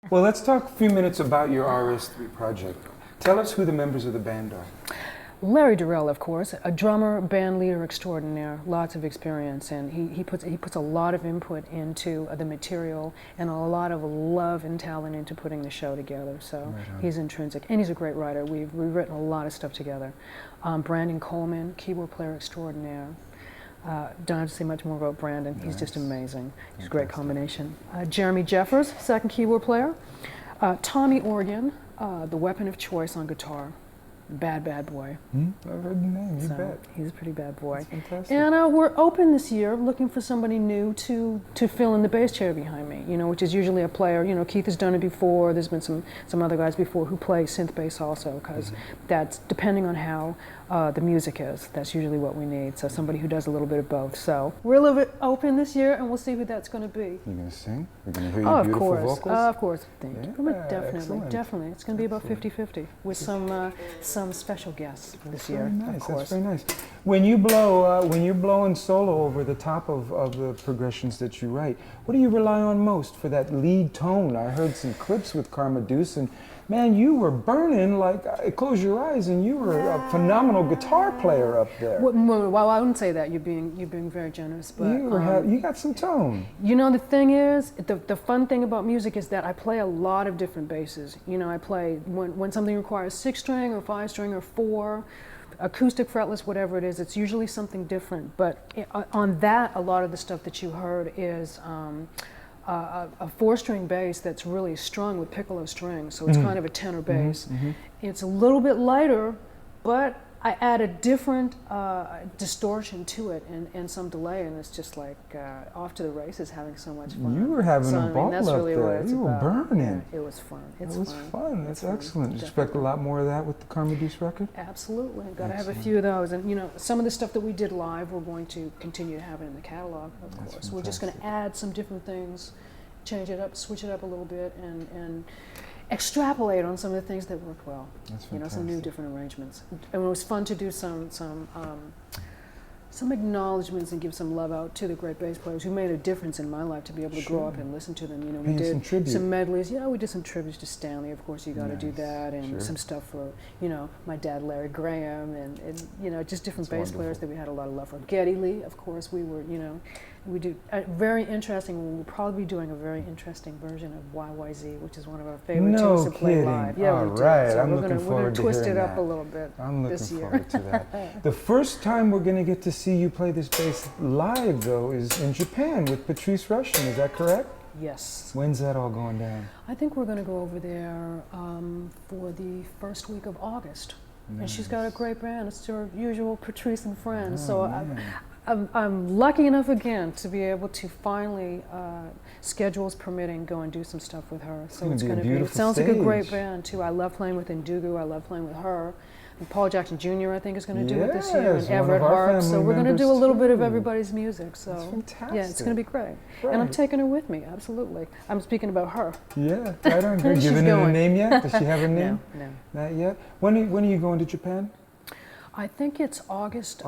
Well, let's talk a few minutes about your RS3 project. Tell us who the members of the band are. Larry Durrell, of course, a drummer, band leader extraordinaire, lots of experience, and he puts a lot of input into the material and a lot of love and talent into putting the show together. So he's intrinsic, and he's a great writer. We've written a lot of stuff together. Brandon Coleman, keyboard player extraordinaire. Don't have to say much more about Brandon. He's just amazing. He's a great combination. Jeremy Jeffers, second keyboard player. Tommy Organ, the weapon of choice on guitar. Bad boy. I've heard the name, you bet. He's a pretty bad boy. That's fantastic. And we're open this year, looking for somebody new to fill in the bass chair behind me, which is usually a player. Keith has done it before. There's been some other guys before who play synth bass also, because that's, depending on how the music is, that's usually what we need. So somebody who does a little bit of both. So we're a little bit open this year, and we'll see who that's going to be. You're going to sing? We're going to hear your beautiful vocals? Of course. Thank you. Definitely, excellent. definitely. It's going to be about 50-50 with some special guests this year. Nice. Of course. That's very nice. When you blow in solo over the top of the progressions that you write, what do you rely on most for that lead tone? I heard some clips with Karma Deuce, and man, you were burning like, close your eyes, and you were a phenomenal guitar player up there. Well, I wouldn't say that. You're being very generous, but you got some tone. The thing is, the fun thing about music is that I play a lot of different basses. I play when something requires 6-string or 5-string or 4, acoustic, fretless, whatever it is. It's usually something different. But on that, a lot of the stuff that you heard is a 4-string bass that's really strung with piccolo strings, so it's kind of a tenor bass. It's a little bit lighter, but I add a different distortion to it and some delay, and it's just like off to the races, having so much fun. You were having a ball that's up really there. what it's You were about. burning. Yeah, it was fun. It was fun. That's excellent. You expect a lot more of that with the Karma Deuce record? Absolutely. Got to have a few of those. And some of the stuff that we did live, we're going to continue to have it in the catalog, of course. Fantastic. We're just going to add some different things, change it up, switch it up a little bit, and extrapolate on some of the things that work well. That's fantastic. Some new different arrangements. And it was fun to do some acknowledgments and give some love out to the great bass players who made a difference in my life, to be able to grow up and listen to them. We did some medleys. We did some tributes to Stanley. Of course, you got to do that, and some stuff for my dad, Larry Graham, and just different bass players that we had a lot of love for. Geddy Lee, of course, we were we do a very interesting. We'll probably be doing a very interesting version of YYZ, which is one of our favorite tunes to play live. Yeah, all right. So I'm looking forward to hearing that. We're going to twist it up a little bit. I'm looking this year. forward to that. The first time we're going to get to see you play this bass live, though, is in Japan with Patrice Rushen. Is that correct? Yes. When's that all going down? I think we're going to go over there for the first week of August. Nice. And she's got a great band. It's her usual Patrice and Friends. I'm lucky enough again to be able to finally, schedules permitting, go and do some stuff with her. So it's going to be. It sounds like a great band too. I love playing with Ndugu. I love playing with her. And Paul Jackson Jr. I think is going to do it this year, and Everett Harp. So we're going to do a little bit of everybody's music. So that's fantastic. Yeah, it's going to be great. And I'm taking her with me. Absolutely. I'm speaking about her. Yeah, right on. Have you given her a name yet? Does she have a name? No. Not yet. When are you going to Japan? I think it's August.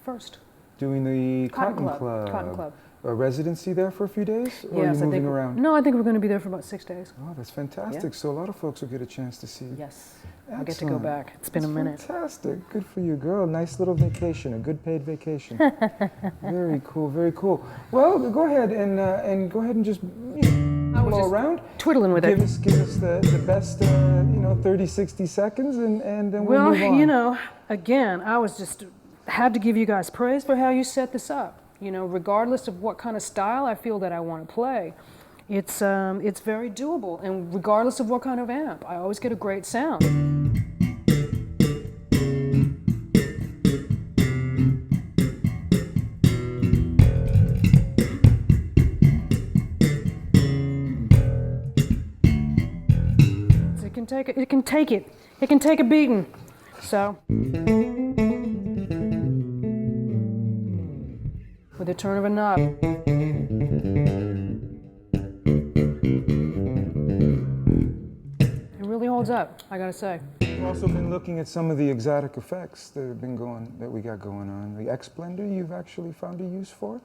1st. Doing the Cotton Club. A residency there for a few days? Or are you moving around? No, I think we're going to be there for about 6 days. Oh, that's fantastic. Yeah. So a lot of folks will get a chance to see you. Yes. I'll get to go back. It's been a minute. Fantastic. Good for you, girl. Nice little vacation, a good paid vacation. Very cool, very cool. Well, go ahead and just blow around. Twiddling with it. Give us the best 30, 60 seconds and then we'll move on. Again, I was just had to give you guys praise for how you set this up. Regardless of what kind of style I feel that I want to play, it's very doable. And regardless of what kind of amp, I always get a great sound. So it can take a beating. So. With a turn of a knob. It really holds up, I gotta say. We've also been looking at some of the exotic effects that we got going on. The X Blender you've actually found a use for?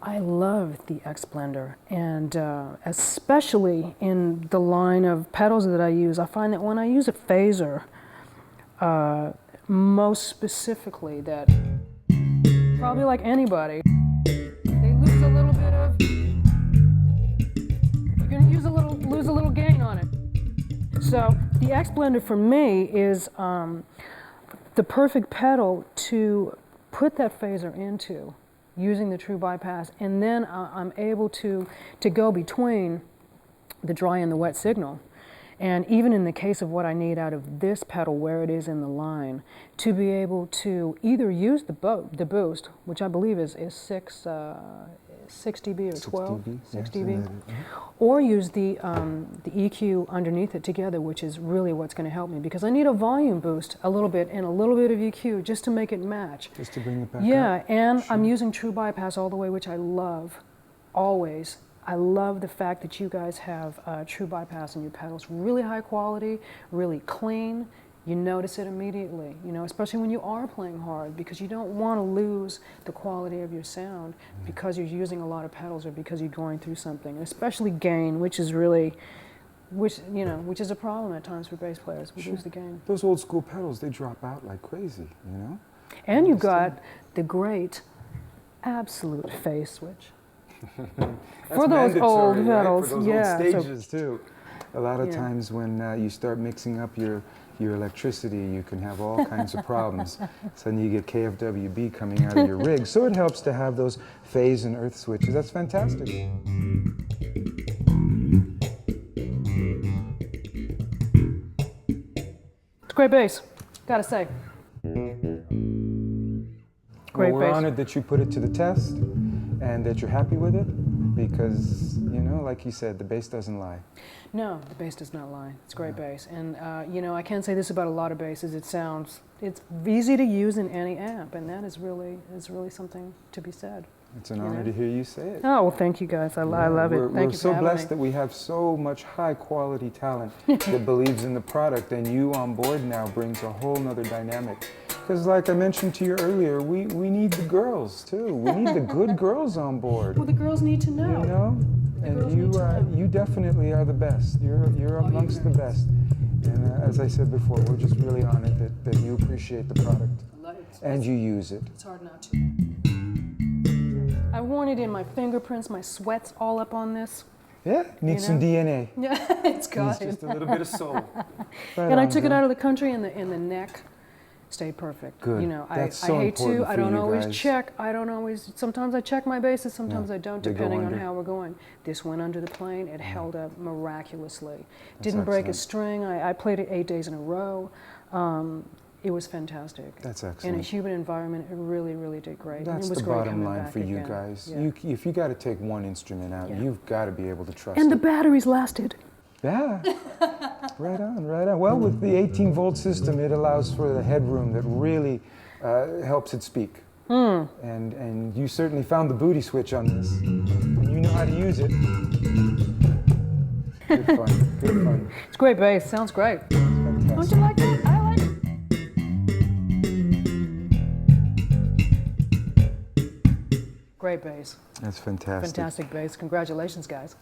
I love the X Blender, and especially in the line of pedals that I use, I find that when I use a phaser, most specifically, that probably like anybody, they lose a little bit of, you're going to lose a little gain on it. So the X Blender for me is the perfect pedal to put that phaser into, using the true bypass, and then I'm able to go between the dry and the wet signal. And even in the case of what I need out of this pedal, where it is in the line, to be able to either use the boost, which I believe is 6 dB or 12, 6 dB, or use the EQ underneath it together, which is really what's going to help me, because I need a volume boost a little bit and a little bit of EQ just to make it match. Just to bring it back Yeah, up. and Sure. I'm using true bypass all the way, which I love, always. I love the fact that you guys have true bypass in your pedals. Really high quality, really clean. You notice it immediately, you know, especially when you are playing hard, because you don't want to lose the quality of your sound because you're using a lot of pedals or because you're going through something, especially gain, which is really, which is a problem at times for bass players. We lose the gain. Those old school pedals, they drop out like crazy, you know? And you've got the great absolute phase switch. For those old pedals, For those yeah. old stages too. A lot of times when you start mixing up your electricity, you can have all kinds of problems. Suddenly you get KFWB coming out of your rig. So it helps to have those phase and earth switches. That's fantastic. It's great bass, gotta say. Great Well, we're bass. honored that you put it to the test and that you're happy with it, because, you know, like you said, the bass doesn't lie. No, the bass does not lie. It's great bass. And, you know, I can't say this about a lot of basses. It's easy to use in any amp, and that is really something to be said. It's an honor to hear you say it. Oh, well, thank you guys. I love it. Thank We're you for so having blessed me. that we have so much high quality talent that believes in the product, and you on board now brings a whole nother dynamic. Because like I mentioned to you earlier, we need the girls too. We need the good girls on board. Well, the girls need to know. You know? And you definitely are the best. You're amongst the best. And as I said before, we're just really honored that you appreciate the product and you use it. It's hard not to. I worn it in my fingerprints, my sweat's all up on this. Yeah, needs some DNA. Yeah, it's got Needs it. just a little bit of soul. And I took it out of the country, and the neck stayed perfect. Good. You know, That's I so hate to. important I for don't you always guys. check. Sometimes I check my basses. Sometimes I don't, they go depending on under. how we're going. This went under the plane. It held up miraculously. That's Didn't break a excellent. string. I played it 8 days in a row. It was fantastic. That's In a excellent. humid environment, it really, really did great. That's and it was the great bottom coming line back for you again. guys. Yeah. If you got to take one instrument out, Yeah. you've got to be able to trust And the it. batteries lasted. Yeah, right on, right on. Well, with the 18-volt system, it allows for the headroom that really helps it speak. And you certainly found the booty switch on this, and you know how to use it. Good fun, good fun. It's great bass. Sounds great. Don't Fantastic. you like it? I like it. Great bass. That's fantastic. Fantastic bass. Congratulations, guys.